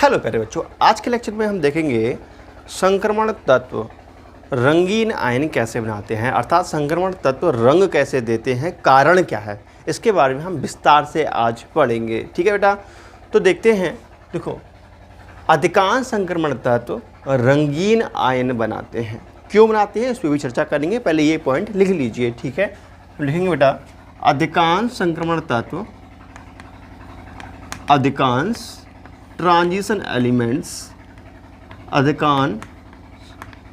Hello प्यारे बच्चों, आज के लेक्चर में हम देखेंगे संक्रमण तत्व रंगीन आयन कैसे बनाते हैं, अर्थात संक्रमण तत्व रंग कैसे देते हैं, कारण क्या है, इसके बारे में हम विस्तार से आज पढ़ेंगे। ठीक है बेटा, तो देखते हैं। देखो, अधिकांश संक्रमण तत्व रंगीन आयन बनाते हैं। क्यों बनाते हैं इस पर भी चर्चा करेंगे। पहले ये पॉइंट लिख लीजिए। ठीक है, लिखेंगे बेटा, अधिकांश संक्रमण तत्व, अधिकांश ट्रांजिशन एलिमेंट्स, अधिकांश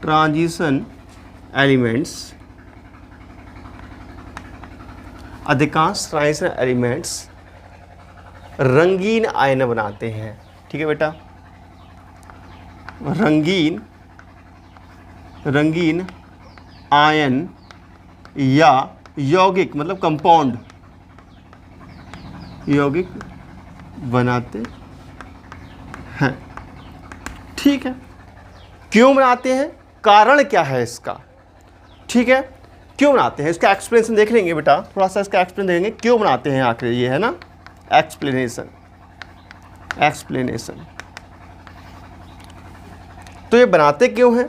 ट्रांजिशन एलिमेंट्स, अधिकांश ट्रांजिशन एलिमेंट्स रंगीन आयन बनाते हैं। ठीक है बेटा, रंगीन आयन या यौगिक मतलब कंपाउंड यौगिक बनाते हैं। ठीक है, क्यों बनाते हैं, कारण क्या है इसका। ठीक है, क्यों बनाते हैं इसका एक्सप्लेनेशन देख लेंगे बेटा, थोड़ा सा इसका एक्सप्लेन देंगे क्यों बनाते हैं। आखिर ये है ना एक्सप्लेनेशन। तो ये बनाते क्यों हैं,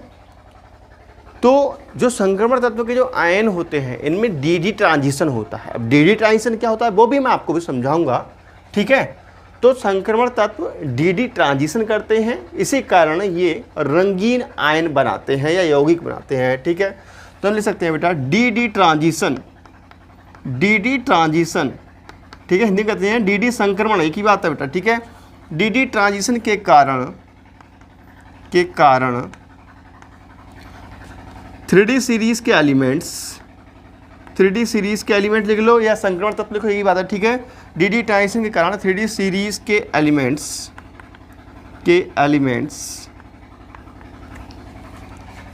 तो जो संक्रमण तत्व के जो आयन होते हैं इनमें डी ट्रांजिशन होता है। अब डी ट्रांजिशन क्या होता है वो भी मैं आपको भी समझाऊंगा। ठीक है, तो संक्रमण तत्व डी ट्रांजिशन करते हैं, इसी कारण ये रंगीन आयन बनाते हैं या यौगिक बनाते हैं। ठीक है, तो हम लिख सकते हैं बेटा डी ट्रांजिशन। ठीक है, हिंदी कहते हैं डी संक्रमण, एक ही बात है बेटा। ठीक है, डी ट्रांजिशन के कारण 3D सीरीज के एलिमेंट लिख लो या संक्रमण तत्व लिखो, यही बात है। ठीक है, डी ट्रांजिशन के कारण 3D सीरीज के एलिमेंट्स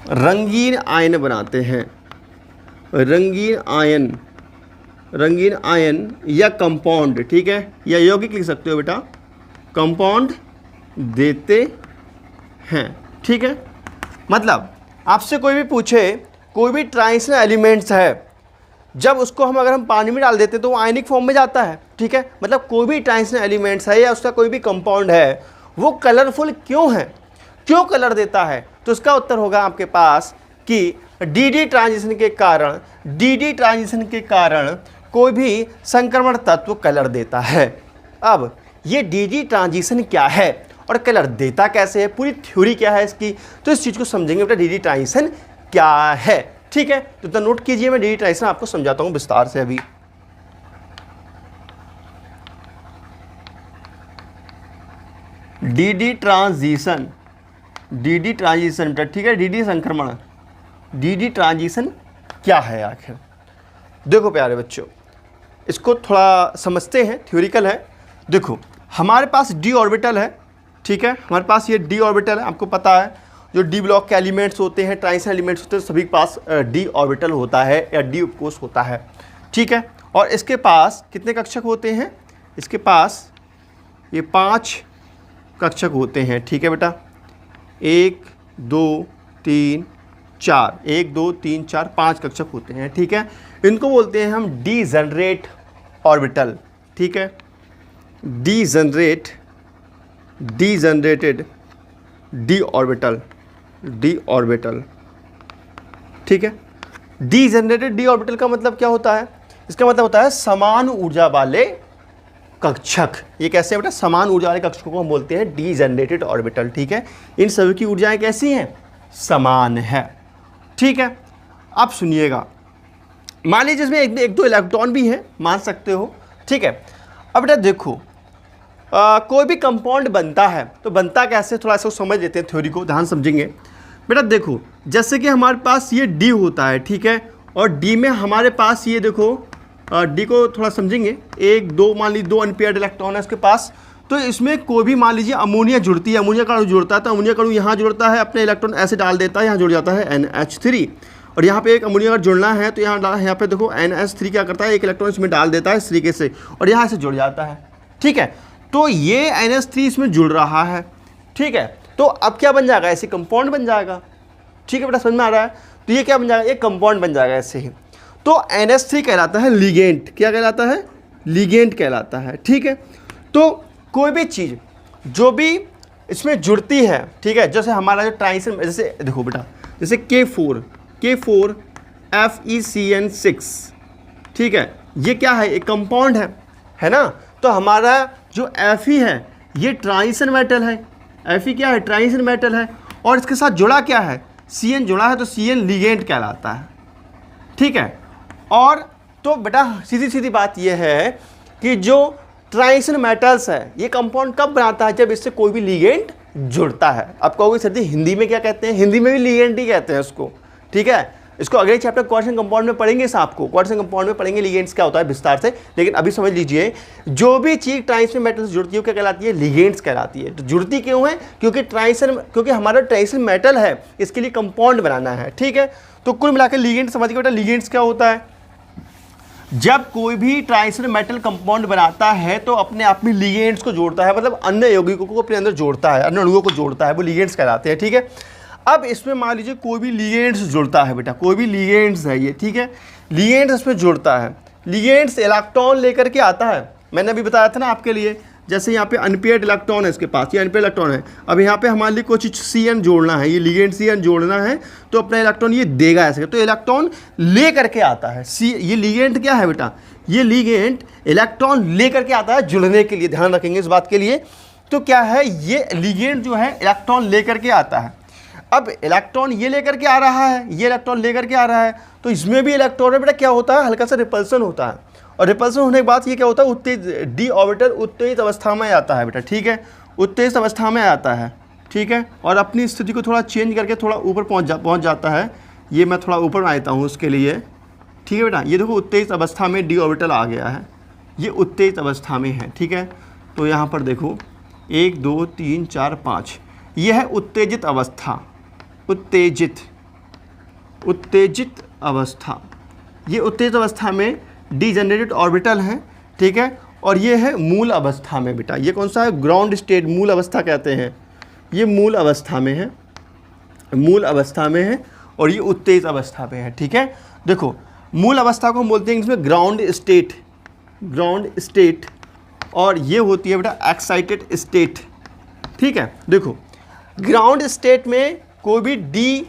रंगीन आयन बनाते हैं। रंगीन आयन या कंपाउंड, ठीक है, या यौगिक लिख सकते हो बेटा, कंपाउंड देते हैं। ठीक है, मतलब आपसे कोई भी पूछे, कोई भी ट्रांजिशन एलिमेंट्स है, जब उसको अगर हम पानी में डाल देते हैं तो वो आयनिक फॉर्म में जाता है। ठीक है, मतलब कोई भी ट्रांजिशन एलिमेंट्स है या उसका कोई भी कंपाउंड है वो कलरफुल क्यों है, क्यों कलर देता है, तो इसका उत्तर होगा आपके पास कि डी ट्रांजिशन के कारण कोई भी संक्रमण तत्व कलर देता है। अब ये डी ट्रांजिशन क्या है और कलर देता कैसे है, पूरी थ्योरी क्या है इसकी, तो इस चीज़ को समझेंगे बेटा डी ट्रांजिशन क्या है। ठीक है, तो नोट कीजिए, मैं डी ट्रांजिशन आपको समझाता हूं विस्तार से अभी। डी ट्रांजिशन बेटा, ठीक है, डी संक्रमण, डी ट्रांजिशन क्या है आखिर। देखो प्यारे बच्चों, इसको थोड़ा समझते हैं, थ्योरिकल है। देखो, हमारे पास डी ऑर्बिटल है। ठीक है, हमारे पास ये डी ऑर्बिटल है, आपको पता है जो डी ब्लॉक के एलिमेंट्स होते हैं, ट्रांजिशन एलिमेंट्स होते हैं, सभी के पास डी ऑर्बिटल होता है या डी उपकोष होता है। ठीक है, और इसके पास कितने कक्षक होते हैं, इसके पास ये 5 कक्षक होते हैं। ठीक है बेटा, 1 2 3 4, 1 2 3 4 5 कक्षक होते हैं। ठीक है, इनको बोलते हैं हम डी जनरेट ऑर्बिटल। ठीक है, डी जनरेटेड डी ऑर्बिटल। ठीक है, डी जनरेटेड डी ऑर्बिटल का मतलब क्या होता है, इसका मतलब होता है समान ऊर्जा वाले कक्षक। ये कैसे है बेटा, समान ऊर्जा वाले कक्षकों को हम बोलते हैं डी जनरेटेड ऑर्बिटल। ठीक है, इन सभी की ऊर्जाएं कैसी हैं, समान है। ठीक है, अब सुनिएगा, मान लीजिए इसमें एक दो इलेक्ट्रॉन भी हैं, मान सकते हो। ठीक है, अब बेटा देखो, कोई भी कंपाउंड बनता है तो बनता कैसे, थोड़ा सा समझ लेते हैं, थ्योरी को ध्यान समझेंगे। बेटा देखो, जैसे कि हमारे पास ये डी होता है। ठीक है, और डी में हमारे पास ये देखो, डी को थोड़ा समझेंगे, 1 2 मान लीजिए 2 अनपेयर्ड इलेक्ट्रॉन है इसके पास। तो इसमें कोई भी मान लीजिए अमोनिया जुड़ती है, अमोनिया का अणु जुड़ता है, तो अमोनिया का अणु यहाँ जुड़ता है, अपने इलेक्ट्रॉन ऐसे डाल देता है, यहाँ जुड़ जाता है NH3। और यहाँ पे एक अमोनिया का जुड़ना है तो यहाँ पे देखो NH3 क्या करता है, एक इलेक्ट्रॉन इसमें डाल देता है इस तरीके से, और यहाँ से जुड़ जाता है। ठीक है, तो ये NH3 इसमें जुड़ रहा है। ठीक है, तो अब क्या बन जाएगा, ऐसे कंपाउंड बन जाएगा। ठीक है बेटा, समझ में आ रहा है, तो ये क्या बन जाएगा, एक कंपाउंड बन जाएगा ऐसे ही। तो NH3 कहलाता है लिगेंड। क्या कहलाता है? लिगेंड कहलाता है। ठीक है, तो कोई भी चीज़ जो भी इसमें जुड़ती है, ठीक है। जैसे हमारा जो ट्राइसन, जैसे देखो बेटा, जैसे K4 FeCN6, ठीक है, ये क्या है, एक कंपाउंड है ना। तो हमारा जो Fe है ये ट्राइसन मेटल है, Fe क्या है, ट्राइसन मेटल है, और इसके साथ जुड़ा क्या है, Cn जुड़ा है, तो Cn लिगेंड कहलाता है, ठीक है। और तो बेटा सीधी सीधी बात ये है कि जो ट्राइसन मेटल्स है ये कंपाउंड कब बनाता है, जब इससे कोई भी लिगेंड जुड़ता है। आप कहोगे सर जी हिंदी में क्या कहते हैं, हिंदी में भी लिगेंड ही कहते हैं उसको, ठीक है। इसको अगले चैप्टर क्वार्टज कंपाउंड में पढ़ेंगे, साहब को क्वार्टज कंपाउंड में पढ़ेंगे लिगेंड्स क्या होता है विस्तार से। लेकिन अभी समझ लीजिए जो भी चीज़ ट्राइसन मेटल से जुड़ती है क्या कहलाती है, लिगेंड्स कहलाती है। तो जुड़ती क्यों है, क्योंकि हमारा ट्राइसन मेटल है, इसके लिए कंपाउंड बनाना है, ठीक है। तो कुल मिलाकर लिगेंड समझ के बेटा, लिगेंड्स क्या होता है, जब कोई भी ट्राइसन मेटल कंपाउंड बनाता है तो अपने आप में लिगेंड्स को जोड़ता है, मतलब अन्य यौगिकों को अपने अंदर जोड़ता है, अन्य अणुओं को जोड़ता है, वो लिगेंड्स कहलाते हैं, ठीक है। अब इसमें मान लीजिए कोई भी लिगेंड्स जुड़ता है बेटा, कोई भी लिगेंड्स है ये, ठीक है, लिगेंड्स इसमें जुड़ता है, लिगेंड्स इलेक्ट्रॉन लेकर के आता है। मैंने अभी बताया था ना आपके लिए, जैसे यहाँ पे अनपेयर्ड इलेक्ट्रॉन है इसके पास, ये अनपेयर्ड इलेक्ट्रॉन है। अब यहाँ पे हमारे लिए कुछ Cn जोड़ना है, ये लिगेंड Cn जोड़ना है, तो अपना इलेक्ट्रॉन ये देगा ऐसे, तो इलेक्ट्रॉन ले करके आता है। ये लिगेंड क्या है बेटा, ये लिगेंड इलेक्ट्रॉन ले करके आता है जुड़ने के लिए, ध्यान रखेंगे इस बात के लिए। तो क्या है, ये लिगेंड जो है इलेक्ट्रॉन ले करके आता है। अब इलेक्ट्रॉन ये लेकर के आ रहा है, ये इलेक्ट्रॉन लेकर के आ रहा है, तो इसमें भी इलेक्ट्रॉन में बेटा क्या होता है, हल्का सा रिपल्सन होता है, और रिपल्सन होने के बाद ये क्या होता है, उत्तेजित डी ऑर्बिटल उत्तेजित अवस्था में आता है बेटा, ठीक है, उत्तेजित अवस्था में आता है, ठीक है, और अपनी स्थिति को थोड़ा चेंज करके थोड़ा ऊपर पहुंच जाता है। ये मैं थोड़ा ऊपर आता हूँ उसके लिए, ठीक है बेटा। ये देखो उत्तेजित अवस्था में डी ऑर्बिटल आ गया है, ये उत्तेजित अवस्था में है, ठीक है। तो यहाँ पर देखो 1 2 3 4 5, ये है उत्तेजित अवस्था, उत्तेजित अवस्था। ये उत्तेजित अवस्था में डीजेनरेटेड ऑर्बिटल है, ठीक है। और ये है मूल अवस्था में बेटा, ये कौन सा है, ग्राउंड स्टेट, मूल अवस्था कहते हैं, ये मूल अवस्था में है, मूल अवस्था में है, और ये उत्तेजित अवस्था में है, ठीक है। देखो मूल अवस्था को हम बोलते हैं इसमें ग्राउंड स्टेट, और ये होती है बेटा एक्साइटेड स्टेट, ठीक है। देखो ग्राउंड स्टेट में कोई भी डी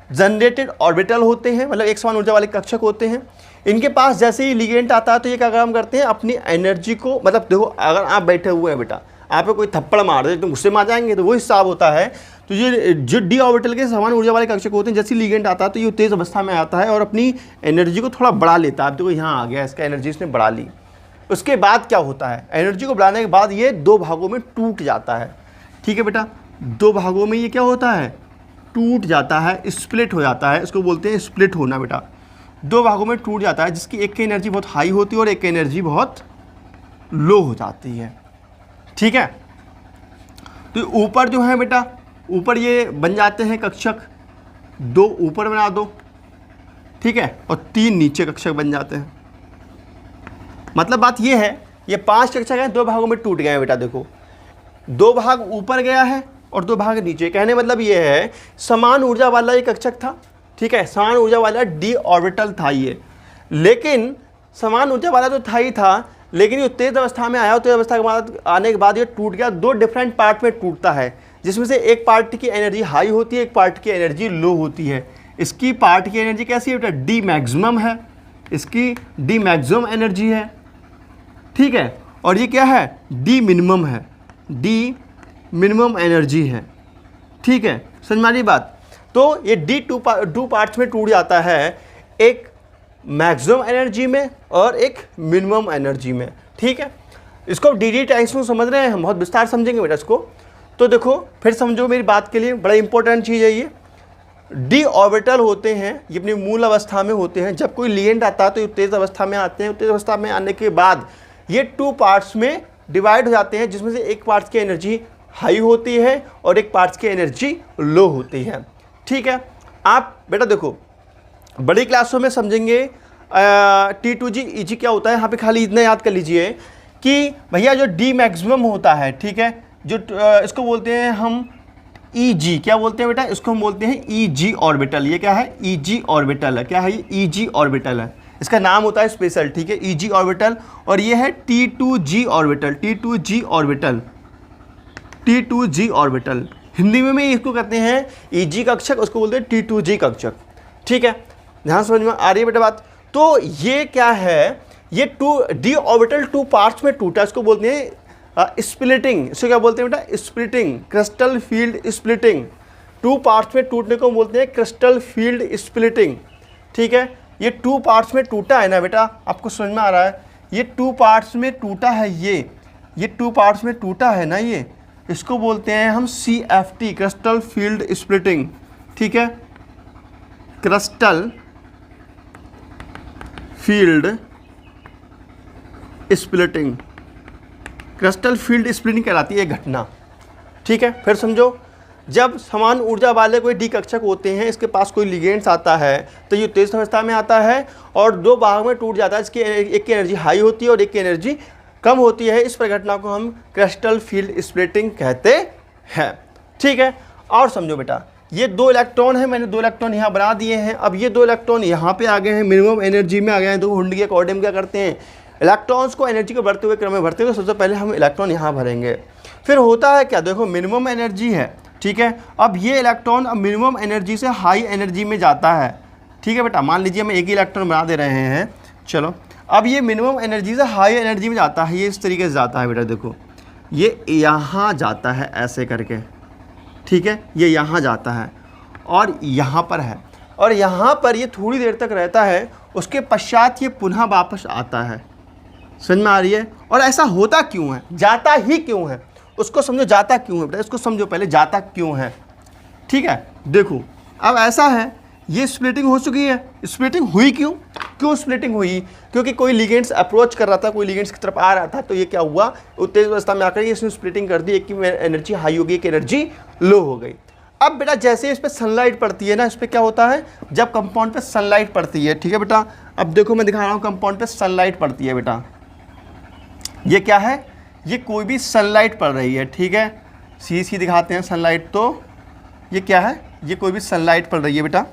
जनरेटेड ऑर्बिटल होते हैं, मतलब एक समान ऊर्जा वाले कक्षक होते हैं। इनके पास जैसे ही लिगेंड आता है तो ये क्या काम करते हैं, अपनी एनर्जी को, मतलब देखो अगर आप बैठे हुए हैं बेटा, आप पे कोई थप्पड़ मार दे तो गुस्से में आ जाएंगे, तो वो हिसाब होता है। तो ये जो डी ऑर्बिटल के समान ऊर्जा वाले कक्षक होते हैं, जैसे ही लिगेंड आता है तो ये तेज अवस्था में आता है और अपनी एनर्जी को थोड़ा बढ़ा लेता है। अब देखो यहाँ आ गया, इसका एनर्जी इसने बढ़ा ली। उसके बाद क्या होता है, एनर्जी को बढ़ाने के बाद ये 2 भागों में टूट जाता है, ठीक है बेटा। 2 भागों में ये क्या होता है, टूट जाता है, स्प्लिट हो जाता है, इसको बोलते हैं स्प्लिट होना बेटा। 2 भागों में टूट जाता है, जिसकी एक की एनर्जी बहुत हाई होती है और एक की एनर्जी बहुत लो हो जाती है, ठीक है। तो ऊपर जो है बेटा, ऊपर ये बन जाते हैं कक्षक, 2 ऊपर बना दो, ठीक है, और 3 नीचे कक्षक बन जाते हैं। मतलब बात ये है, ये 5 कक्षक हैं, 2 भागों में टूट गए हैं बेटा। देखो 2 भाग ऊपर गया है और 2 भाग नीचे। कहने मतलब ये है समान ऊर्जा वाला ये कक्षक था, ठीक है, समान ऊर्जा वाला डी ऑर्बिटल था ये, लेकिन समान ऊर्जा वाला तो था ही था, लेकिन ये तेज अवस्था में आया, उत्तेजित अवस्था के बाद आने के बाद ये टूट गया। 2 डिफरेंट पार्ट में टूटता है, जिसमें से एक पार्ट की एनर्जी हाई होती है, एक पार्ट की एनर्जी लो होती है। इसकी पार्ट की एनर्जी कैसी है बेटा, डी मैक्सिमम है, इसकी डी मैक्सिमम एनर्जी है, ठीक है, और ये क्या है, डी मिनिमम है, डी मिनिमम एनर्जी है, ठीक है, समझ में आ रही बात। तो ये डी टू पार्ट्स में टूट जाता है, एक मैक्सिमम एनर्जी में और एक मिनिमम एनर्जी में, ठीक है। इसको डी टाइम्स में समझ रहे हैं हम, बहुत विस्तार समझेंगे बेटा इसको। तो देखो फिर समझो मेरी बात के लिए, बड़ा इंपॉर्टेंट चीज़ है ये। डी ऑर्बिटल होते हैं, ये अपनी मूल अवस्था में होते हैं। जब कोई लिगेंड आता है तो ये तेज अवस्था में आते हैं, तेज अवस्था में आने के बाद ये 2 पार्ट्स में डिवाइड हो जाते हैं, जिसमें से एक पार्ट्स की एनर्जी हाई होती है और एक पार्ट्स की एनर्जी लो होती है, ठीक है। आप बेटा देखो बड़ी क्लासों में समझेंगे T2G EG क्या होता है। यहाँ पे खाली इतना याद कर लीजिए कि भैया जो डी मैक्सिमम होता है, ठीक है, जो इसको बोलते हैं हम EG, क्या बोलते हैं बेटा, इसको हम बोलते हैं EG ऑर्बिटल। ये क्या है, EG ऑर्बिटल है, क्या है ये, EG ऑर्बिटल है, इसका नाम होता है स्पेशल, ठीक है, EG ऑर्बिटल। और ये है T2G orbital, T2G orbital, T2G orbital. Hindi में इसको कहते हैं Eg कक्षक, उसको बोलते हैं T2G कक्षक। ठीक है, ध्यान समझ में आ रही है बेटा बात। तो ये क्या है, ये d ऑर्बिटल 2 पार्ट्स में टूटा, इसको बोलते हैं स्प्लिटिंग। इसको क्या बोलते हैं बेटा, splitting, crystal field splitting. 2 parts में टूटने को बोलते हैं क्रिस्टल फील्ड स्प्लिटिंग। ठीक है, ये 2 पार्ट्स में टूटा है ना बेटा, आपको समझ में आ रहा है, ये 2 पार्ट्स में टूटा है, ये 2 पार्ट्स में टूटा है ना, ये इसको बोलते हैं हम CFT, क्रिस्टल फील्ड स्प्लिटिंग। ठीक है, crystal field splitting, crystal field splitting कहलाती है घटना। ठीक है, फिर समझो, जब समान ऊर्जा वाले कोई डी कक्षक होते हैं, इसके पास कोई लिगेंड्स आता है तो ये तेज अवस्था में आता है और 2 भाग में टूट जाता है। इसकी एक की एनर्जी हाई होती है और एक की एनर्जी कम होती है। इस प्रघटना को हम क्रिस्टल फील्ड स्प्लिटिंग कहते हैं। ठीक है, और समझो बेटा, ये 2 इलेक्ट्रॉन है, मैंने 2 इलेक्ट्रॉन यहाँ बना दिए हैं। अब ये 2 इलेक्ट्रॉन यहाँ पे आ गए हैं, मिनिमम एनर्जी में आ गए हैं। तो हुंडी के अकॉर्डिंग क्या करते हैं, इलेक्ट्रॉन्स को एनर्जी को बढ़ते हुए क्रम में भरते हैं। तो सबसे पहले हम इलेक्ट्रॉन यहाँ भरेंगे। फिर होता है क्या, देखो मिनिमम एनर्जी है। ठीक है, अब ये इलेक्ट्रॉन अब मिनिमम एनर्जी से हाई एनर्जी में जाता है। ठीक है बेटा, मान लीजिए हम एक ही इलेक्ट्रॉन बना दे रहे हैं। चलो, अब ये मिनिमम एनर्जी से हाई एनर्जी में जाता है, ये इस तरीके से जाता है बेटा। देखो ये यहाँ जाता है ऐसे करके। ठीक है, ये यहाँ जाता है और यहाँ पर है, और यहाँ पर ये थोड़ी देर तक रहता है, उसके पश्चात ये पुनः वापस आता है। समझ में आ रही है? और ऐसा होता क्यों है, जाता ही क्यों है, उसको समझो, जाता क्यों है बेटा, इसको समझो पहले, जाता क्यों है। ठीक है, देखो अब ऐसा है, ये स्प्लिटिंग हो चुकी है। स्प्लिटिंग हुई क्यों स्प्लिटिंग हुई, क्योंकि कोई लिगेंड्स अप्रोच कर रहा था, कोई लिगेंड्स की तरफ आ रहा था। तो ये क्या हुआ, तेज अवस्था में आकर इसने स्प्लिटिंग कर दी, एक की एनर्जी हाई हो गई, एक एनर्जी लो हो गई। अब बेटा जैसे इस पर सनलाइट पड़ती है ना, इस पर क्या होता है, जब कंपाउंड पे सनलाइट पड़ती है। ठीक है बेटा, अब देखो मैं दिखा रहा हूँ, कंपाउंड पे सनलाइट पड़ती है बेटा। ये क्या है, ये कोई भी सनलाइट पड़ रही है। ठीक है, सी दिखाते हैं सनलाइट। तो ये क्या है, ये कोई भी सनलाइट पड़ रही है बेटा।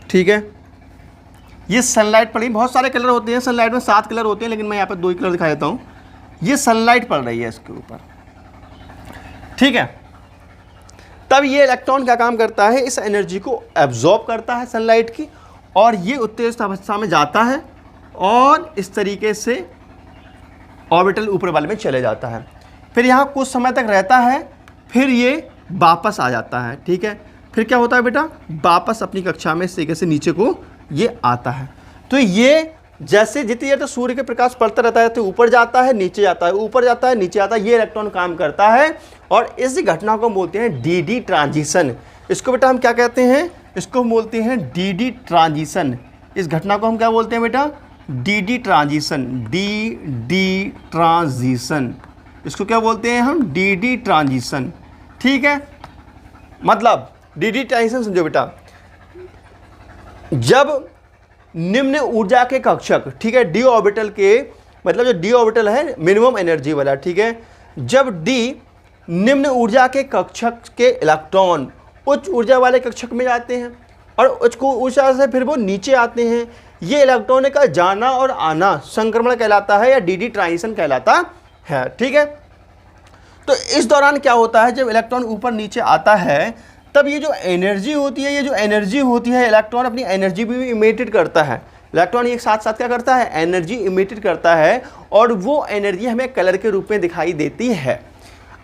ठीक है, ये सनलाइट पड़ी, बहुत सारे कलर होते हैं सनलाइट में, 7 कलर होते हैं, लेकिन मैं यहाँ पे 2 ही कलर दिखा देता हूँ। ये सनलाइट पड़ रही है इसके ऊपर। ठीक है, तब ये इलेक्ट्रॉन क्या काम करता है, इस एनर्जी को एब्जॉर्ब करता है सनलाइट की, और ये उत्तेजित अवस्था में जाता है और इस तरीके से ऑर्बिटल ऊपर वाले में चले जाता है। फिर यहाँ कुछ समय तक रहता है, फिर ये वापस आ जाता है। ठीक है, फिर क्या होता है बेटा, वापस अपनी कक्षा में इस तरीके से नीचे को ये आता है। तो ये जैसे जितनी देर तक सूर्य के प्रकाश पड़ता रहता है तो ऊपर जाता है, नीचे जाता है, ऊपर जाता है, नीचे आता है, ये इलेक्ट्रॉन काम करता है। और इस घटना को बोलते हैं डी ट्रांजिशन। इसको बेटा हम क्या कहते हैं, इसको बोलते हैं डी ट्रांजिशन। इस घटना को हम क्या बोलते हैं बेटा, डी ट्रांजिशन। डी ट्रांजिशन, इसको क्या बोलते हैं हम, डी ट्रांजिशन। ठीक है, मतलब डी ट्रांजिशन समझो बेटा, जब निम्न ऊर्जा के कक्षक, ठीक है, डी ऑर्बिटल के, मतलब जो डी ऑर्बिटल है मिनिमम एनर्जी वाला, ठीक है, जब डी निम्न ऊर्जा के कक्षक के इलेक्ट्रॉन उच्च ऊर्जा वाले कक्षक में जाते हैं और उच्च ऊर्जा से फिर वो नीचे आते हैं, ये इलेक्ट्रॉन का जाना और आना संक्रमण कहलाता है या डी ट्रांजिशन कहलाता है। ठीक है, तो इस दौरान क्या होता है, जब इलेक्ट्रॉन ऊपर नीचे आता है, तब ये जो एनर्जी होती है, ये जो एनर्जी होती है, इलेक्ट्रॉन अपनी एनर्जी भी इमिटेड करता है। इलेक्ट्रॉन एक साथ साथ क्या करता है, एनर्जी इमिटेड करता है, और वो एनर्जी हमें कलर के रूप में दिखाई देती है।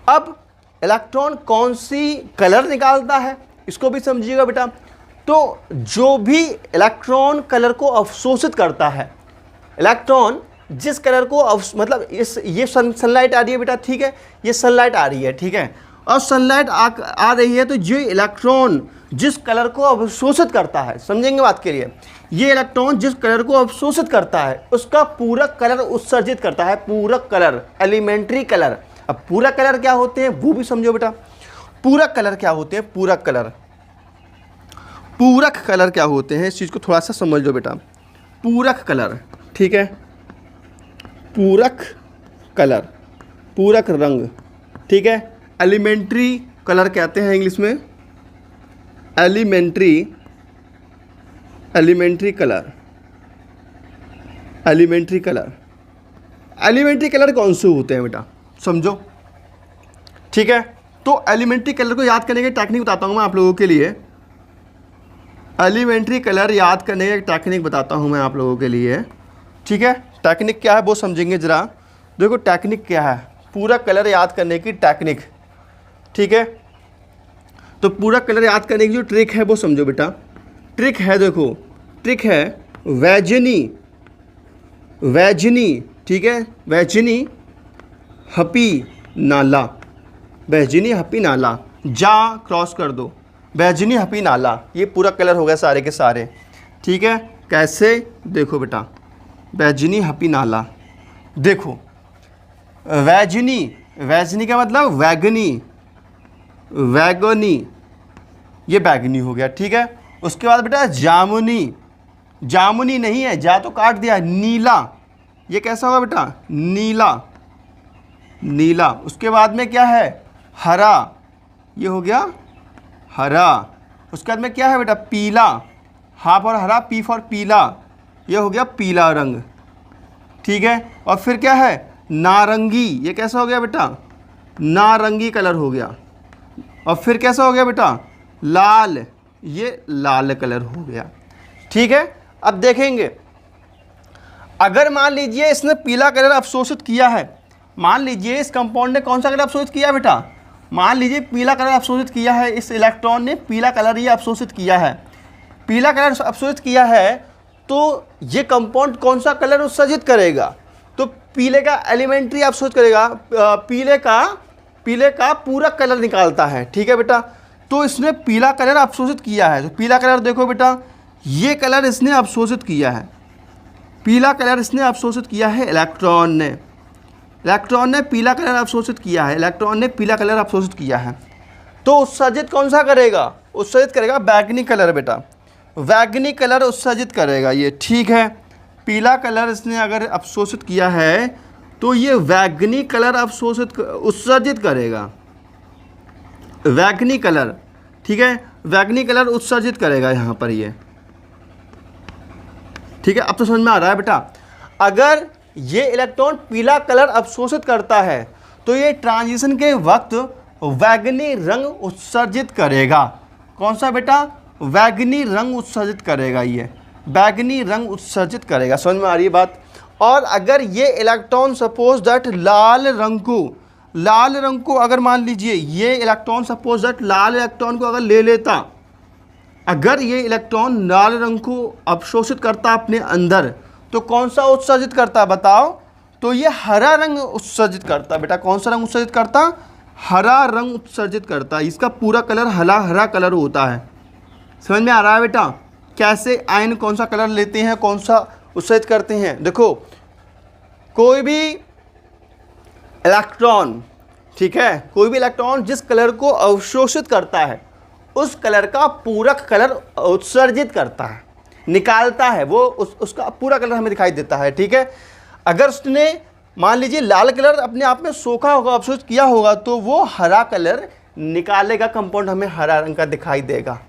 अब इलेक्ट्रॉन कौन सी कलर निकालता है, इसको भी समझिएगा बेटा। तो जो भी इलेक्ट्रॉन कलर को अवशोषित करता है, इलेक्ट्रॉन जिस कलर को मतलब ये सनलाइट आ रही है बेटा, ठीक है, ये सनलाइट आ रही है, ठीक है, और सनलाइट आ रही है, तो ये इलेक्ट्रॉन जिस कलर को अवशोषित करता है, समझेंगे बात के लिए, ये इलेक्ट्रॉन जिस कलर को अवशोषित करता है उसका पूरक कलर उत्सर्जित करता है, पूरक कलर, एलिमेंट्री कलर। अब पूरक कलर क्या होते हैं वो भी समझो बेटा। पूरक कलर क्या होते हैं, पूरक कलर, पूरक कलर क्या होते हैं, इस चीज़ को थोड़ा सा समझ लो बेटा। पूरक कलर, ठीक है, पूरक कलर, पूरक रंग, ठीक है, एलिमेंट्री कलर कहते हैं इंग्लिश में, एलिमेंट्री कलर, एलिमेंट्री कलर कौन से होते हैं बेटा, समझो। ठीक है। तो एलिमेंट्री कलर को याद करने की टेक्निक बताता हूँ मैं आप लोगों के लिए। एलिमेंट्री कलर याद करने की टेक्निक बताता हूँ मैं आप लोगों के लिए, ठीक है। टेक्निक क्या है वो समझेंगे ज़रा। देखो टेक्निक क्या है, पूरा कलर याद करने की टेक्निक, ठीक है। तो पूरा कलर याद करने की जो ट्रिक है वो समझो बेटा। ट्रिक है, देखो ट्रिक है वैजनी, वैजनी, ठीक है, वैजनी हपी नाला, वैजनी हपी नाला, जा क्रॉस कर दो, वैजनी हपी नाला, ये पूरा कलर हो गया सारे के सारे, ठीक है। कैसे, देखो बेटा, वैजनी हपी नाला, देखो वैजनी, वैजनी का मतलब वैगनी, वैगनी, ये बैगनी हो गया, ठीक है। उसके बाद बेटा जामुनी, जामुनी नहीं है, जा तो काट दिया, नीला, ये कैसा होगा बेटा, नीला, नीला। उसके बाद में क्या है, हरा, ये हो गया हरा। उसके बाद में क्या है बेटा, पीला, हा फॉर हरा, पी फॉर पीला, ये हो गया पीला रंग, ठीक है। और फिर क्या है, नारंगी, ये कैसा हो गया बेटा, नारंगी कलर हो गया। और फिर कैसा हो गया बेटा, लाल, ये लाल कलर हो गया, ठीक है। अब देखेंगे, अगर मान लीजिए इसने पीला कलर अवशोषित किया है, मान लीजिए इस कंपाउंड ने कौन सा कलर अवशोषित किया बेटा, मान लीजिए पीला कलर अवशोषित किया है, इस इलेक्ट्रॉन ने पीला कलर ये अवशोषित किया है, पीला कलर अवशोषित किया है, तो ये कंपाउंड कौन सा कलर उत्सर्जित करेगा, तो पीले का एलिमेंट्री अवशोषित करेगा, पीले का पूरा कलर निकालता है, ठीक है बेटा। तो इसने पीला कलर अवशोषित किया है, तो पीला कलर देखो बेटा, ये कलर इसने अवशोषित किया है, पीला कलर इसने अवशोषित किया है इलेक्ट्रॉन ने, इलेक्ट्रॉन ने पीला कलर अवशोषित किया है, इलेक्ट्रॉन ने पीला कलर अवशोषित किया है। तो उत्सर्जित कौन सा करेगा, उत्सर्जित करेगा बैगनी कलर बेटा, बैगनी कलर उत्सर्जित करेगा ये, ठीक है। पीला कलर इसने अगर अवशोषित किया है तो ये बैगनी कलर अवशोषित उत्सर्जित करेगा, बैगनी कलर, ठीक है, बैगनी कलर उत्सर्जित करेगा यहाँ पर ये, ठीक है। अब तो समझ में आ रहा है बेटा। अगर ये इलेक्ट्रॉन पीला कलर अवशोषित करता है तो ये ट्रांजिशन के वक्त बैगनी रंग उत्सर्जित करेगा, कौन सा बेटा, बैगनी रंग उत्सर्जित करेगा, ये बैगनी रंग उत्सर्जित करेगा, समझ में आ रही है बात। और अगर ये इलेक्ट्रॉन सपोज दैट लाल रंग को अगर मान लीजिए ये electron suppose that Lal electron को अगर ले लेता, अगर ये इलेक्ट्रॉन लाल रंग को अवशोषित करता अपने अंदर, तो कौन सा उत्सर्जित करता बताओ, तो ये हरा रंग उत्सर्जित करता बेटा, कौन सा रंग उत्सर्जित करता, हरा रंग उत्सर्जित करता, इसका पूरा कलर हरा कलर होता है, समझ में आ रहा है बेटा। कैसे आयन कौन सा कलर लेते हैं, कौन सा उत्सर्जित करते हैं, देखो कोई भी इलेक्ट्रॉन, ठीक है, कोई भी इलेक्ट्रॉन जिस कलर को अवशोषित करता है उस कलर का पूरक कलर उत्सर्जित करता है, निकालता है, वो उसका पूरा कलर हमें दिखाई देता है, ठीक है। अगर उसने मान लीजिए लाल कलर अपने आप में सोखा होगा, अवशोषित किया होगा, तो वो हरा कलर निकालेगा, कंपाउंड हमें हरा रंग का दिखाई देगा,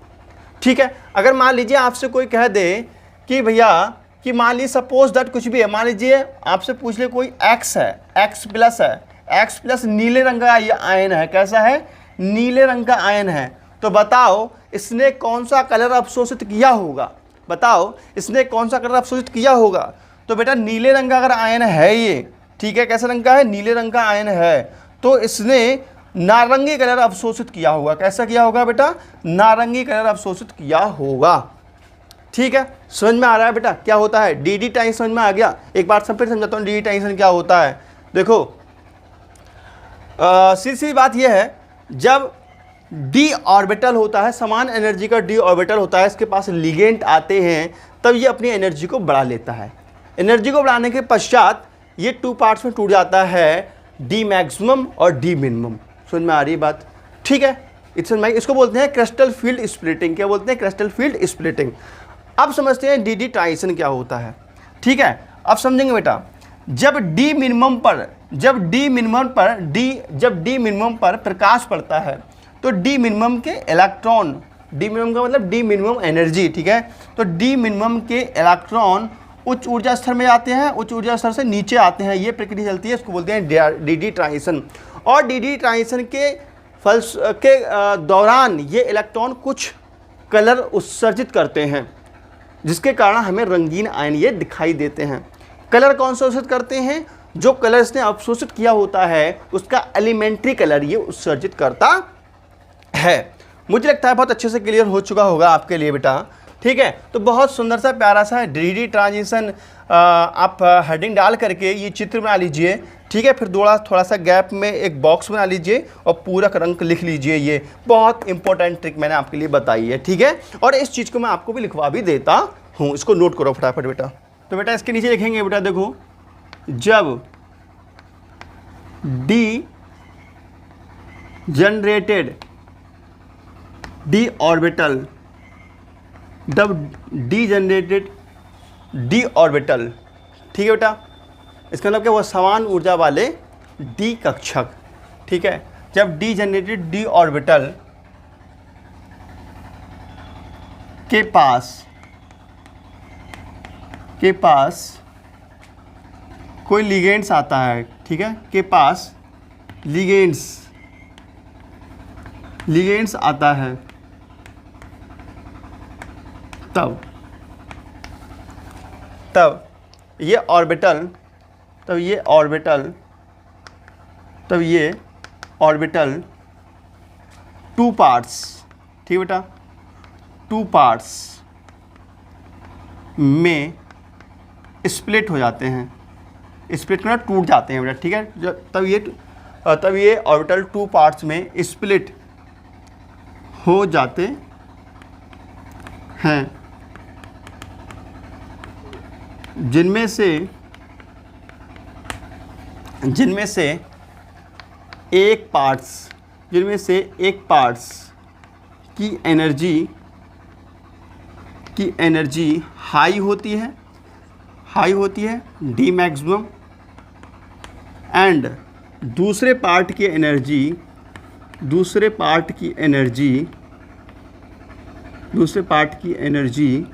ठीक है। अगर मान लीजिए आपसे कोई कह दे कि भैया, कि मान लीजिए सपोज दैट कुछ भी है, मान लीजिए आपसे पूछ ले कोई X है, X प्लस है, X प्लस नीले रंग का ये आयन है, कैसा है, नीले रंग का आयन है, तो बताओ इसने कौन सा कलर अवशोषित किया होगा, बताओ इसने कौन सा कलर अवशोषित किया होगा। तो बेटा नीले रंग का अगर आयन है ये, ठीक है, कैसे रंग का है, नीले रंग का आयन है, तो इसने नारंगी कलर अवशोषित किया होगा, कैसा किया होगा बेटा, नारंगी कलर अवशोषित किया होगा, ठीक है। समझ में आ रहा है बेटा क्या होता है, डी ट्रांजिशन समझ में आ गया। एक बार सब फिर समझाता हूँ डी ट्रांजिशन क्या होता है। देखो सीधी बात यह है, जब डी ऑर्बिटल होता है, समान एनर्जी का डी ऑर्बिटल होता है, इसके पास लिगेंड आते हैं, तब ये अपनी एनर्जी को बढ़ा लेता है। एनर्जी को बढ़ाने के पश्चात ये टू पार्ट्स में टूट जाता है, डी मैक्सिमम और डी मिनिमम। समझ में आ रही है बात, ठीक है। इसको बोलते हैं क्रिस्टल फील्ड स्प्लिटिंग, क्या बोलते हैं, क्रिस्टल फील्ड स्प्लिटिंग। अब समझते हैं डी ट्रांजिशन क्या होता है, ठीक है। अब समझेंगे बेटा, जब डी मिनिमम पर प्रकाश पड़ता है तो डी मिनिमम के इलेक्ट्रॉन, डी मिनिमम का मतलब डी मिनिमम एनर्जी, ठीक है, तो डी मिनिमम के इलेक्ट्रॉन उच्च ऊर्जा स्तर में आते हैं, उच्च ऊर्जा स्तर से नीचे आते हैं, ये प्रक्रिया चलती है, इसको बोलते हैं डी ट्रांजिशन। और डी डी ट्रांजिशन के दौरान ये इलेक्ट्रॉन कुछ कलर उत्सर्जित करते हैं, जिसके कारण हमें रंगीन आयन ये दिखाई देते हैं। कलर कौन सा उत्सर्जित करते हैं? जो कलर इसने अवशोषित किया होता है उसका एलिमेंट्री कलर ये उत्सर्जित करता है। मुझे लगता है बहुत अच्छे से क्लियर हो चुका होगा आपके लिए बेटा, ठीक है। तो बहुत सुंदर सा प्यारा सा डी डी ट्रांजिशन आप हेडिंग डाल करके ये चित्र बना लीजिए, ठीक है। फिर थोड़ा सा गैप में एक बॉक्स बना लीजिए और पूरक रंग लिख लीजिए। ये बहुत इंपॉर्टेंट ट्रिक मैंने आपके लिए बताई है, ठीक है। और इस चीज़ को मैं आपको भी लिखवा भी देता हूँ, इसको नोट करो फटाफट बेटा। तो बेटा इसके नीचे लिखेंगे बेटा, देखो, जब डी जनरेटेड डी ऑर्बिटल, जब डी जनरेटेड डी ऑर्बिटल, ठीक है बेटा, इसका मतलब क्या, वो समान ऊर्जा वाले डी कक्षक, ठीक है। जब डी जनरेटेड डी ऑर्बिटल के पास कोई लिगेंड्स आता है, ठीक है, के पास लिगेंड्स आता है, तब ये ऑर्बिटल टू पार्ट्स, ठीक बेटा, टू पार्ट्स में स्प्लिट हो जाते हैं, स्प्लिट करना टूट जाते हैं बेटा, ठीक है। तब ये ऑर्बिटल टू पार्ट्स में स्प्लिट हो जाते हैं, जिनमें से एक पार्ट्स की एनर्जी हाई होती है डी मैक्सिमम, एंड दूसरे पार्ट की एनर्जी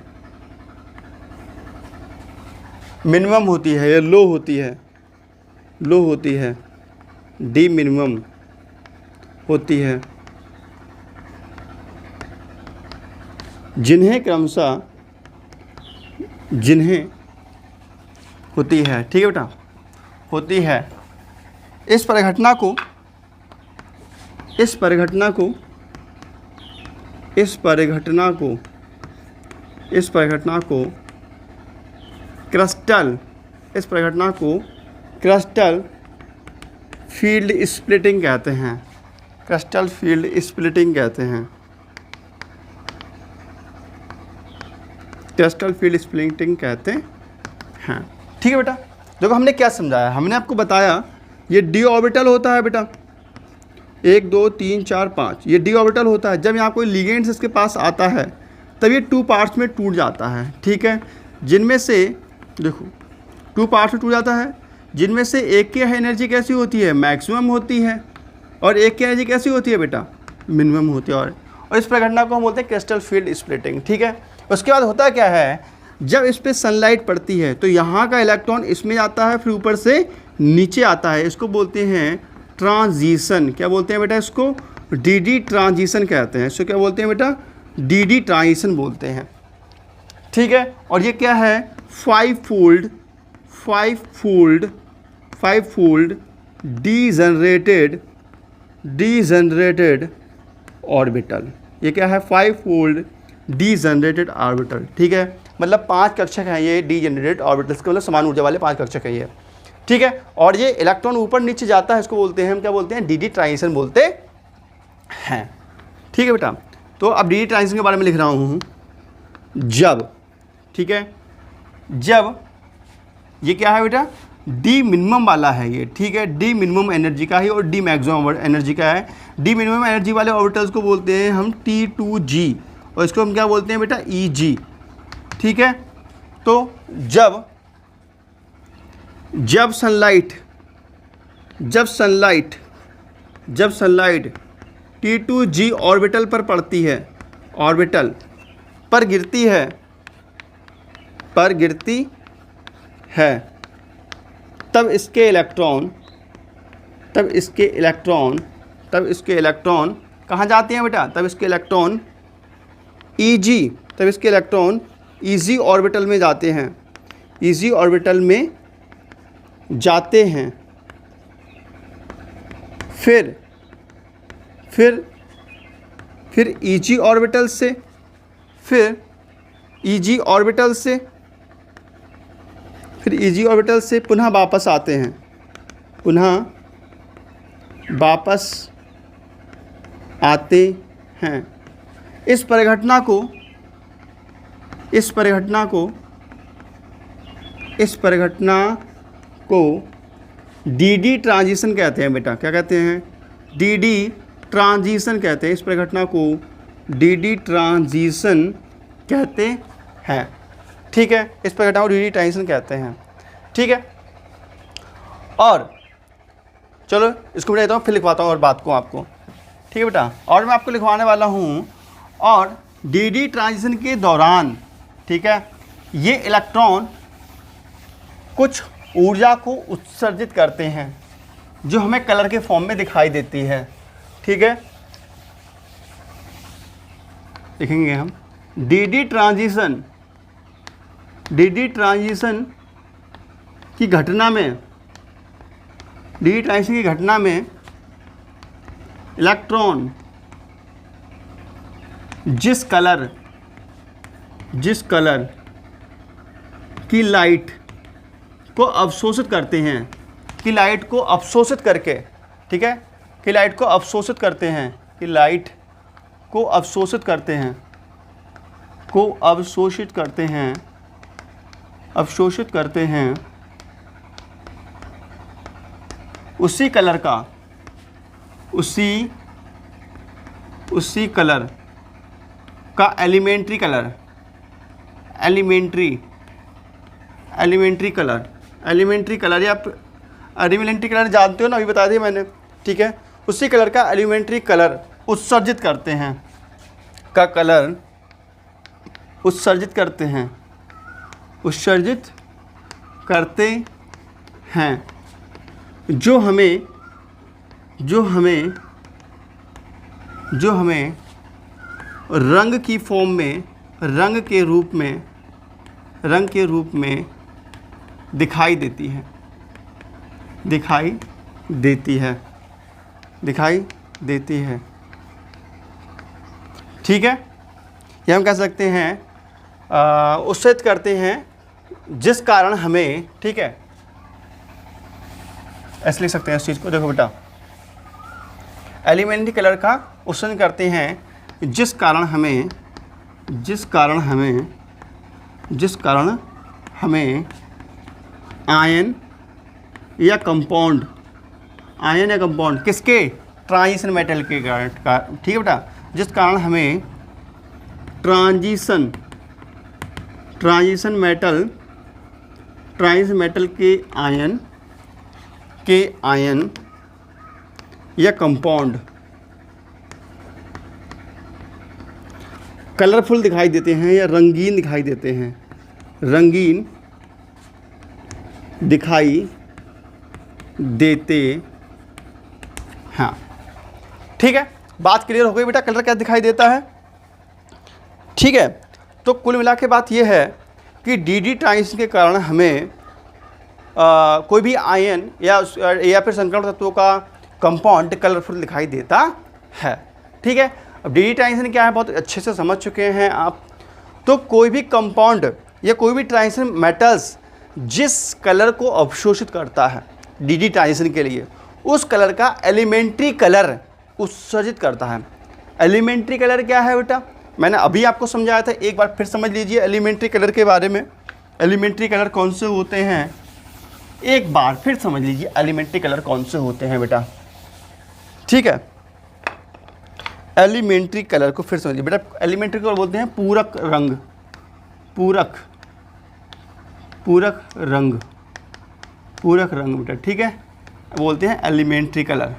मिनिमम होती है या लो होती है, डी मिनिमम होती है, जिन्हें होती है, ठीक है बेटा, होती है। इस परिघटना को क्रिस्टल फील्ड स्प्लिटिंग कहते हैं, ठीक है बेटा। देखो हमने क्या समझाया, हमने आपको बताया ये डी ऑर्बिटल होता है बेटा, 1 2 3 4 5, ये डी ऑर्बिटल होता है। जब यहाँ कोई लिगेंड्स इसके पास आता है तब ये टू पार्ट्स में टूट जाता है, ठीक है, जिनमें से देखो टू पार्ट्स में टूट जाता है, जिनमें से एक की एनर्जी कैसी होती है, मैक्सिमम होती है, और एक की एनर्जी कैसी होती है बेटा, मिनिमम होती है। और इस परिघटना को हम बोलते हैं क्रिस्टल फील्ड स्प्लिटिंग, ठीक है। उसके बाद होता क्या है, जब इस पर सनलाइट पड़ती है तो यहाँ का इलेक्ट्रॉन इसमें जाता है, फिर ऊपर से नीचे आता है, इसको बोलते हैं ट्रांजिशन। क्या बोलते हैं बेटा, इसको डी डी ट्रांजिशन कहते हैं। इसको क्या बोलते हैं बेटा, डी डी ट्रांजिशन बोलते हैं, ठीक है। और ये क्या है, 5 फोल्ड डीजनरेटेड ऑर्बिटल। ये क्या है, 5 फोल्ड डीजनरेटेड ऑर्बिटल, ठीक है। मतलब 5 कक्षक हैं ये डीजनरेटेड ऑर्बिटल्स के, मतलब समान ऊर्जा वाले 5 कक्षक हैं ये, ठीक है। और ये इलेक्ट्रॉन ऊपर नीचे जाता है, इसको बोलते हैं हम क्या बोलते हैं, डी डी ट्रांजिशन बोलते हैं, ठीक है बेटा। तो अब डी डी ट्रांजिशन के बारे में लिख रहा हूँ, जब, ठीक है, जब ये क्या है बेटा, डी मिनिमम वाला है ये, ठीक है, डी मिनिमम एनर्जी का है और डी मैक्सिमम एनर्जी का है। डी मिनिमम एनर्जी वाले ऑर्बिटल्स को बोलते हैं हम T2G, और इसको हम क्या बोलते हैं बेटा, EG, ठीक है। तो जब सनलाइट T2G ऑर्बिटल पर पड़ती है, ऑर्बिटल पर गिरती है, तब इसके इलेक्ट्रॉन तब इसके इलेक्ट्रॉन कहाँ जाते हैं बेटा? तब इसके इलेक्ट्रॉन ईजी ऑर्बिटल में जाते हैं, ईजी ऑर्बिटल में जाते हैं। फिर ईजी ऑर्बिटल से पुनः वापस आते हैं, इस परिघटना को डीडी ट्रांजिशन कहते हैं बेटा। क्या कहते हैं? डीडी ट्रांजिशन कहते हैं। इस परिघटना को डीडी ट्रांजिशन कहते हैं। ठीक है, इस परिघटना को डीडी ट्रांजिशन कहते हैं। ठीक है, और चलो इसको मैं देता हूँ, फिर लिखवाता हूँ और बात को आपको। ठीक है बेटा, और मैं आपको लिखवाने वाला हूँ, और डीडी ट्रांजिशन के दौरान, ठीक है, ये इलेक्ट्रॉन कुछ ऊर्जा को उत्सर्जित करते हैं जो हमें कलर के फॉर्म में दिखाई देती है। ठीक है, लिखेंगे हम डीडी ट्रांजिशन की घटना में इलेक्ट्रॉन जिस कलर की लाइट को अवशोषित करते हैं, कि लाइट को अवशोषित करके, ठीक है, कि लाइट को अवशोषित करते हैं, उसी कलर का एलिमेंट्री कलर या एलिमेंट्री कलर जानते हो ना, अभी बता दिया मैंने। ठीक है, उसी कलर का एलिमेंट्री कलर उत्सर्जित करते हैं, जो हमें रंग की फॉर्म में, रंग के रूप में दिखाई देती है। ठीक है, ये हम कह सकते हैं उत्सर्जित करते हैं, जिस कारण हमें, ठीक है, ऐसे लिख सकते हैं इस चीज़ को। देखो बेटा, एलिमेंट्री कलर का उत्सर्जन करते हैं जिस कारण हमें आयन या कंपाउंड किसके? ट्रांजिशन मेटल के कारण का। ठीक है बेटा, जिस कारण हमें ट्रांजिशन मेटल के आयन या कंपाउंड कलरफुल दिखाई देते हैं या रंगीन दिखाई देते हैं। ठीक है, बात क्लियर हो गई बेटा, कलर क्या दिखाई देता है। ठीक है, तो कुल मिला के बात यह है कि डीडी ट्रांजिशन के कारण हमें कोई भी आयन या फिर संकरण तत्वों का कंपाउंड कलरफुल दिखाई देता है। ठीक है, अब डीडी ट्रांजिशन क्या है बहुत अच्छे से समझ चुके हैं आप। तो कोई भी कंपाउंड या कोई भी ट्रांजिशन मेटल्स जिस कलर को अवशोषित करता है डीडी ट्रांजिशन के लिए, उस कलर का एलिमेंट्री कलर उत्सर्जित करता है। एलिमेंट्री कलर क्या है बेटा? मैंने अभी आपको समझाया था, एक बार फिर समझ लीजिए एलिमेंट्री कलर के बारे में। एलिमेंट्री कलर कौन से होते हैं, एक बार फिर समझ लीजिए एलिमेंट्री कलर कौन से होते हैं बेटा। ठीक है, एलिमेंट्री कलर को फिर समझिए बेटा। एलिमेंट्री कलर बोलते हैं पूरक रंग बेटा। ठीक है, बोलते हैं एलिमेंट्री कलर।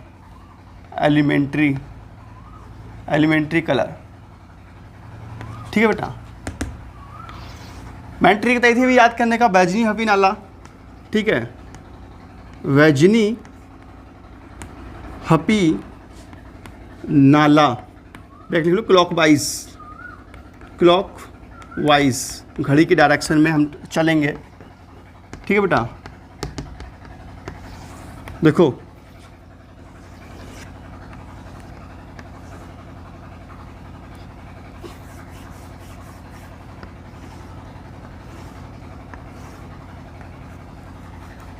ठीक है बेटा, मैंने ट्रिक बताई थी अभी याद करने का, बैजनी हफी नाला। ठीक है, बैजनी हपी नाला, लिख लो क्लॉक वाइज, घड़ी की डायरेक्शन में हम चलेंगे। ठीक है बेटा, देखो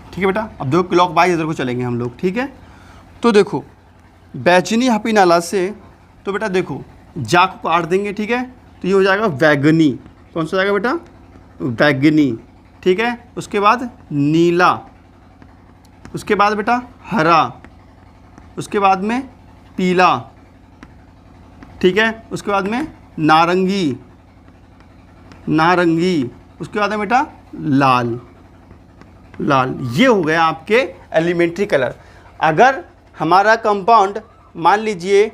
ठीक है बेटा, अब देखो क्लॉक वाइज इधर को चलेंगे हम लोग। ठीक है, तो देखो बैचनी हपी नाला से, तो बेटा देखो जा को काट देंगे। ठीक है, तो ये हो जाएगा वैगनी। कौन सा जाएगा बेटा? वैगनी। ठीक है, उसके बाद नीला, उसके बाद बेटा हरा, उसके बाद में पीला। ठीक है, उसके बाद में नारंगी, उसके बाद में बेटा लाल। ये हो गया आपके एलिमेंट्री कलर। अगर हमारा कंपाउंड मान लीजिए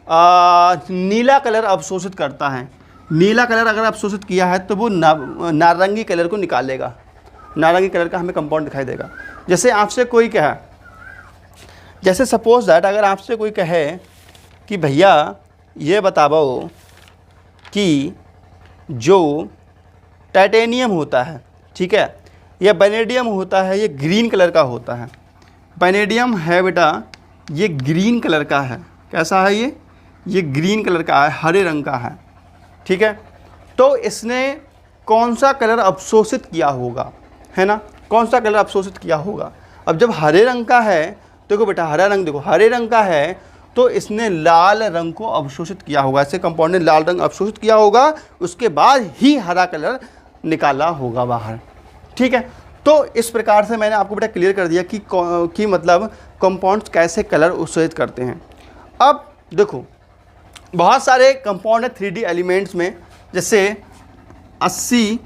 नीला कलर अवशोषित करता है, नीला कलर अगर अवशोषित किया है तो वो नारंगी कलर को निकालेगा, नारंगी कलर का हमें कंपाउंड दिखाई देगा। जैसे आपसे कोई कहे, जैसे सपोज दैट अगर आपसे कोई कहे कि भैया ये बताओ कि जो टाइटेनियम होता है, ठीक है, यह वैनेडियम होता है, ये ग्रीन कलर का होता है। वैनेडियम है बेटा, ये ग्रीन कलर का है। कैसा है ये ग्रीन कलर का है, हरे रंग का है। ठीक है, तो इसने कौन सा कलर अवशोषित किया होगा, है ना, कौन सा कलर अवशोषित किया होगा। अब जब हरे रंग का है, देखो बेटा हरा रंग, देखो हरे रंग का है तो इसने लाल रंग को अवशोषित किया होगा, ऐसे कंपाउंड ने लाल रंग अवशोषित किया होगा, उसके बाद ही हरा कलर निकाला होगा बाहर। ठीक है, तो इस प्रकार से मैंने आपको बेटा क्लियर कर दिया कि मतलब कंपाउंड्स कैसे कलर अवशोषित करते हैं। अब देखो बहुत सारे कंपाउंड है 3D एलिमेंट्स में, जैसे 80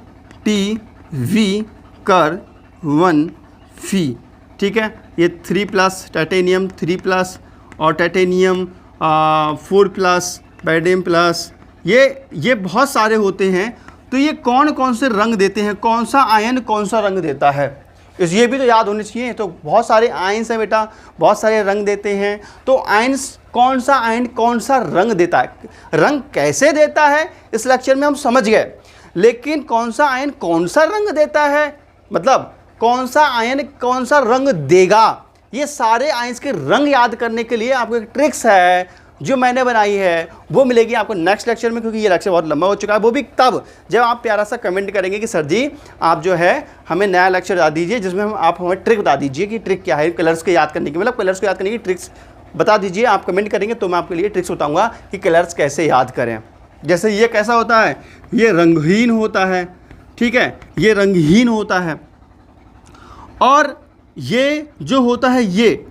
TV कर 1 फी। ठीक है, ये 3+ टाइटेनियम 3+ और टाइटेनियम 4+, बैरियम प्लस, ये बहुत सारे होते हैं। तो ये कौन कौन से रंग देते हैं, कौन सा आयन कौन सा रंग देता है, ये भी तो याद होने चाहिए। तो बहुत सारे आयन्स हैं बेटा, बहुत सारे रंग देते हैं। तो आयन्स कौन सा आयन कौन सा रंग देता है, रंग कैसे देता है इस लेक्चर में हम समझ गए, लेकिन कौन सा आयन कौन सा रंग देता है, मतलब कौन सा आयन कौन सा रंग देगा, ये सारे आयन्स के रंग याद करने के लिए आपको एक ट्रिक्स है जो मैंने बनाई है, वो मिलेगी आपको नेक्स्ट लेक्चर में, क्योंकि ये लेक्चर बहुत लंबा हो चुका है। वो भी तब जब आप प्यारा सा कमेंट करेंगे कि सर जी आप जो है हमें नया लेक्चर बता दीजिए जिसमें आप हमें ट्रिक बता दीजिए कि ट्रिक क्या है कलर्स के याद करने की, मतलब कलर्स को याद करने की ट्रिक्स बता दीजिए। आप कमेंट करेंगे तो मैं आपके लिए ट्रिक्स बताऊँगा कि कलर्स कैसे याद करें। जैसे ये कैसा होता है, ये रंगहीन होता है। ठीक है, ये रंगहीन होता है। और ये जो होता है ये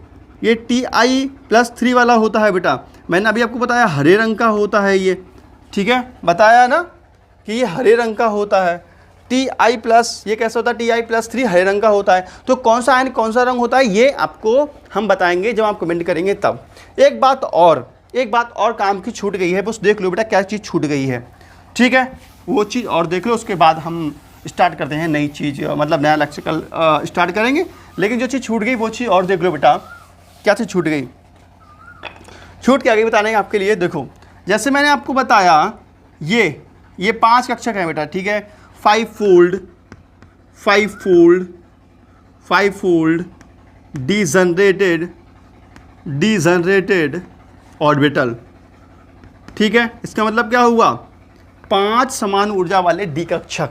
Ti+3 वाला होता है बेटा, मैंने अभी आपको बताया हरे रंग का होता है ये। ठीक है, बताया ना कि ये हरे रंग का होता है। Ti+, ये कैसा होता है, Ti+3 हरे रंग का होता है। तो कौन सा आयन कौन सा रंग होता है ये आपको हम बताएंगे जब आप कमेंट करेंगे तब। एक बात और काम की छूट गई है, बस देख लो बेटा क्या चीज़ छूट गई है। ठीक है, वो चीज़ और देख लो, उसके बाद हम स्टार्ट करते हैं नई चीज़, मतलब नया लेक्चर कल स्टार्ट करेंगे। लेकिन जो चीज़ छूट गई वो चीज़ और देख लो बेटा, क्या चीज़ छूट गई, छूट क्या गई बताने आपके लिए। देखो जैसे मैंने आपको बताया ये 5 कक्षक है बेटा। ठीक है, 5 फोल्ड डीजनरेटेड ऑर्बिटल। ठीक है, इसका मतलब क्या हुआ, 5 समान ऊर्जा वाले डी कक्षक।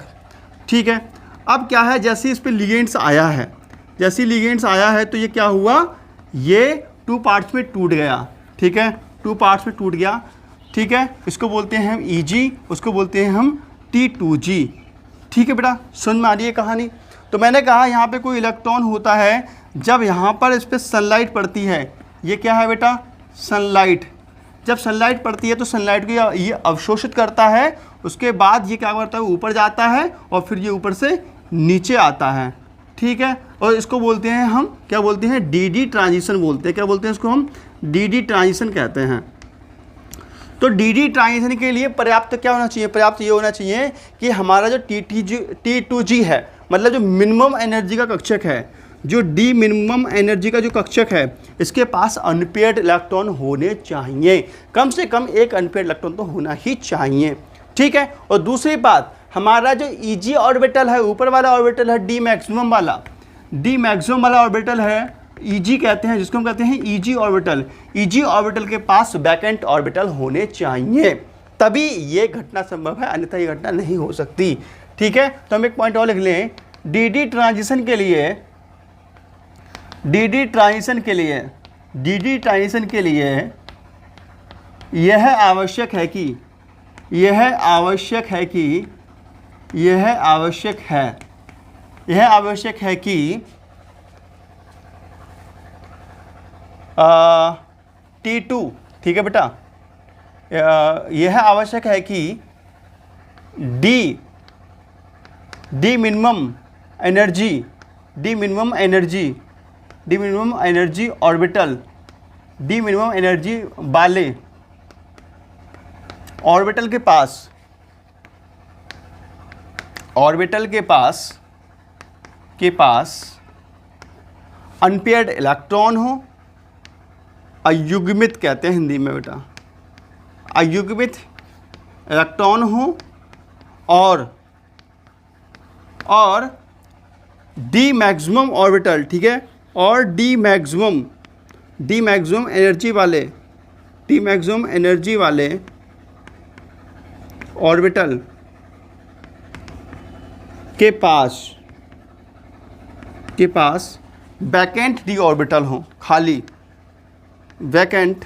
ठीक है, अब क्या है, जैसे इस पे लिगेंड्स आया है, जैसे लिगेंड्स आया है तो ये क्या हुआ, ये 2 पार्ट्स में टूट गया। ठीक है, 2 पार्ट्स में टूट गया। ठीक है, इसको बोलते हैं हम Eg, उसको बोलते हैं हम T2G। ठीक है बेटा, सुन में आ रही है कहानी। तो मैंने कहा यहाँ पे कोई इलेक्ट्रॉन होता है, जब यहाँ पर इस पर सनलाइट पड़ती है, ये क्या है बेटा, सनलाइट। जब सनलाइट पड़ती है तो सनलाइट को ये अवशोषित करता है, उसके बाद ये क्या करता है, ऊपर जाता है और फिर ये ऊपर से नीचे आता है। ठीक है, और इसको बोलते हैं हम, क्या बोलते हैं, डी ट्रांजिशन बोलते हैं। क्या बोलते हैं इसको हम, डी ट्रांजिशन कहते हैं। तो डी ट्रांजिशन के लिए पर्याप्त क्या होना चाहिए, पर्याप्त ये होना चाहिए कि हमारा जो T2G है, मतलब जो मिनिमम एनर्जी का कक्षक है, जो डी मिनिमम एनर्जी का जो कक्षक है इसके पास अनपेयर्ड इलेक्ट्रॉन होने चाहिए, कम से कम एक अनपेयर्ड इलेक्ट्रॉन तो होना ही चाहिए, ठीक है। और दूसरी बात, हमारा जो ईजी ऑर्बिटल है, ऊपर वाला ऑर्बिटल है डी मैक्सिमम वाला ऑर्बिटल है, ईजी कहते हैं जिसको हम कहते हैं ईजी ऑर्बिटल के पास वैकेंट ऑर्बिटल होने चाहिए, तभी ये घटना संभव है, अन्यथा ये घटना नहीं हो सकती, ठीक है। तो हम एक पॉइंट और लिख लें, डी ट्रांजिशन के लिए यह आवश्यक है कि T2, ठीक है बेटा, यह आवश्यक है कि डी मिनिमम एनर्जी ऑर्बिटल वाले ऑर्बिटल के पास अनपेयर्ड इलेक्ट्रॉन हो, अयुग्मित कहते हैं हिंदी में बेटा, अयुग्मित इलेक्ट्रॉन हो, और डी मैक्सिमम ऑर्बिटल, ठीक है, और डी मैक्सिमम एनर्जी वाले ऑर्बिटल के पास वैकेंट डी ऑर्बिटल हो, खाली वैकेंट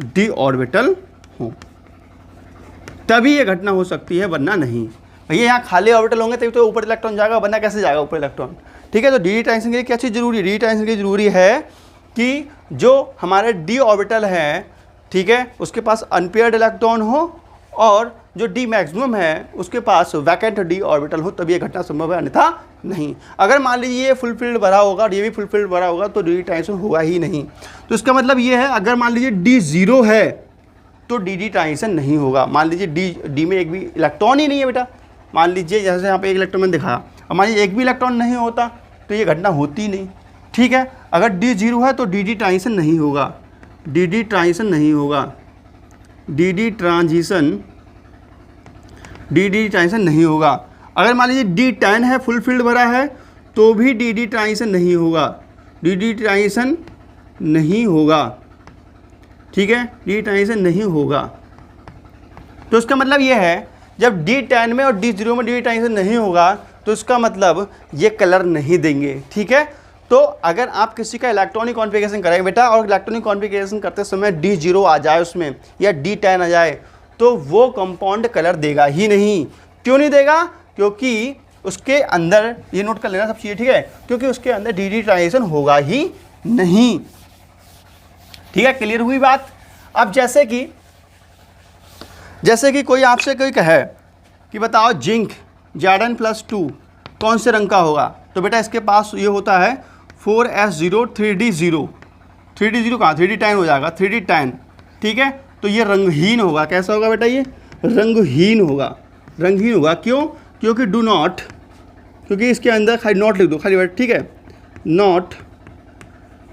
डी ऑर्बिटल हो, तभी ये घटना हो सकती है, वरना नहीं। भैया यहाँ खाली ऑर्बिटल होंगे तभी तो ऊपर इलेक्ट्रॉन जाएगा, वरना कैसे जाएगा ऊपर इलेक्ट्रॉन, ठीक है। तो डी ट्रांजिशन के लिए क्या चीज़ जरूरी है? डी ट्रांजिशन के लिए जरूरी है कि जो हमारे डी ऑर्बिटल है, ठीक है, उसके पास अनपेयर्ड इलेक्ट्रॉन हो, और जो डी मैक्सिमम है उसके पास वैकेंट डी ऑर्बिटल हो, तभी ये घटना संभव है, अन्यथा नहीं। अगर मान लीजिए ये फुलफिल्ड भरा होगा और ये भी फुलफिल्ड भरा होगा तो डी ट्रांजिशन होगा ही नहीं। तो इसका मतलब ये है, अगर मान लीजिए डी जीरो है तो डी ट्रांजिशन नहीं होगा। मान लीजिए डी में एक भी इलेक्ट्रॉन ही नहीं है बेटा, मान लीजिए जैसे यहाँ पे एक इलेक्ट्रॉन मैंने दिखाया, अब मान लीजिए एक भी इलेक्ट्रॉन नहीं होता तो ये घटना होती नहीं, ठीक है। अगर डी जीरो है तो डी ट्रांजिशन नहीं होगा, डी ट्रांजिशन नहीं होगा। अगर मान लीजिए डी 10 है, फुल फील्ड भरा है, तो भी डी ट्रांजिशन नहीं होगा, ठीक है, डी ट्रांजिशन नहीं होगा। तो इसका मतलब ये है, जब डी 10 में और डी 0 में डी ट्रांजिशन नहीं होगा तो इसका मतलब ये कलर नहीं देंगे, ठीक है। तो अगर आप किसी का इलेक्ट्रॉनिक कॉन्फ़िगरेशन करेंगे बेटा, और इलेक्ट्रॉनिक कॉन्फ़िगरेशन करते समय डी 0 आ जाए उसमें, या डी 10 आ जाए, तो वो कंपाउंड कलर देगा ही नहीं। क्यों नहीं देगा? क्योंकि उसके अंदर, ये नोट कर लेना सब चीज़ें, ठीक है, क्योंकि उसके अंदर डी ट्रांजिशन होगा ही नहीं, ठीक है। क्लियर हुई बात? अब जैसे कि कोई आपसे कोई कहे कि बताओ जिंक Zn+2 कौन से रंग का होगा, तो बेटा इसके पास ये होता है 4s0 3d0 कहाँ, 3d10 हो जाएगा, 3d10, ठीक है। तो ये रंगहीन होगा। कैसा होगा बेटा? ये रंगहीन होगा। क्यों? क्योंकि डू नॉट, क्योंकि इसके अंदर खाली नॉट लिख दो, खाली वर्ड, ठीक है, नॉट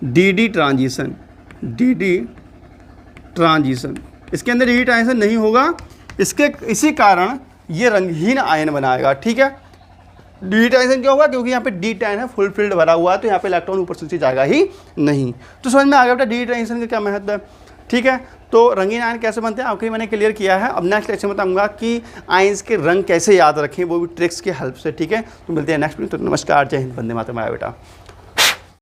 डी ट्रांजिशन, इसके अंदर डी ट्रांजिशन नहीं होगा, इसी कारण ये रंगहीन आयन बनाएगा, ठीक है। डी ट्रांजिशन क्यों होगा? क्योंकि यहाँ पे D10 है, फुल फील्ड भरा हुआ है, तो यहाँ पे इलेक्ट्रॉन ऊपर से जाएगा ही नहीं। तो समझ में आ गया बेटा डी ट्रांजिशन का क्या महत्व है, ठीक है। तो रंगीन आयन कैसे बनते हैं आपके मैंने क्लियर किया है। अब नेक्स्ट लेक्चर में बताऊंगा कि आयंस के रंग कैसे याद रखें, वो भी ट्रिक्स के हेल्प से, ठीक है। तो मिलते हैं नेक्स्ट में। तो नमस्कार, जय हिंद, वंदे मातरम बेटा।